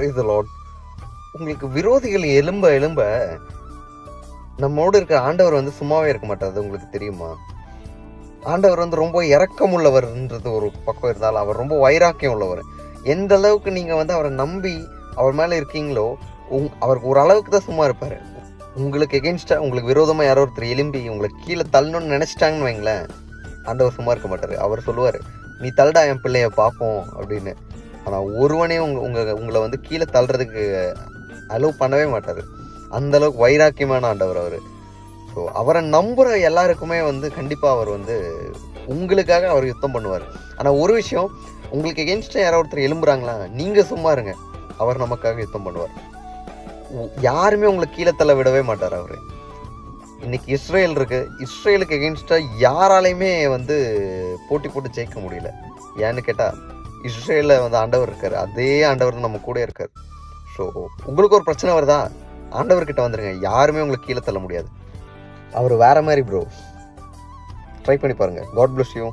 Praise the Lord. உங்களுக்கு விரோதிகள் எழும்ப எழும்ப நம்மோடு இருக்கிற ஆண்டவர் வந்து சும்மாவே இருக்க மாட்டார். உங்களுக்கு தெரியுமா? ஆண்டவர் வந்து ரொம்ப இரக்கம் உள்ளவர்ன்றது ஒரு பக்கம் இருந்தாலும் அவர் ரொம்ப வைராக்கியம் உள்ளவர். எந்த அளவுக்கு நீங்கள் வந்து அவரை நம்பி அவர் மேலே இருக்கீங்களோ அவருக்கு ஒரு அளவுக்கு தான் சும்மா இருப்பார். உங்களுக்கு எகென்ஸ்டாக உங்களுக்கு விரோதமாக யாரோ ஒருத்தர் எலும்பி உங்களுக்கு கீழே தள்ளணும்னு நினச்சிட்டாங்கன்னு வைங்களேன், ஆண்டவர் சும்மா இருக்க மாட்டார். அவர் சொல்லுவார், நீ தள்ளடா என் பிள்ளைய பார்ப்போம் அப்படின்னு. ஆனால் ஒருவனே உங்களை வந்து கீழே தள்ளுறதுக்கு அலோவ் பண்ணவே மாட்டார். அந்த அளவுக்கு வைராக்கியமான ஆண்டவர் அவர். ஸோ அவரை நம்புகிற எல்லாருக்குமே வந்து கண்டிப்பாக அவர் வந்து உங்களுக்காக அவர் யுத்தம் பண்ணுவார். ஆனால் ஒரு விஷயம், உங்களுக்கு எகென்ஸ்டாக யாரோ ஒருத்தர் எழும்புறாங்களா, நீங்கள் சும்மா இருங்க, அவர் நமக்காக யுத்தம் பண்ணுவார். யாருமே உங்களை கீழே தள்ள விடவே மாட்டார் அவர். இன்னைக்கு இஸ்ரேல் இருக்கு, இஸ்ரேலுக்கு எகென்ஸ்டாக யாராலையுமே வந்து போட்டி போட்டு ஜெயிக்க முடியல. ஏன்னு கேட்டால் இஸ்ரேலில் வந்து ஆண்டவர் இருக்கார், அதே ஆண்டவர் நம்ம கூட இருக்கார். ஸோ உங்களுக்கு ஒரு பிரச்சனை வருதா, ஆண்டவர்கிட்ட வந்துடுங்க, யாருமே உங்களுக்கு கீழே தள்ள முடியாது. அவர் வேற மாதிரி ப்ரோ. ட்ரை பண்ணி பாருங்கள். God bless you.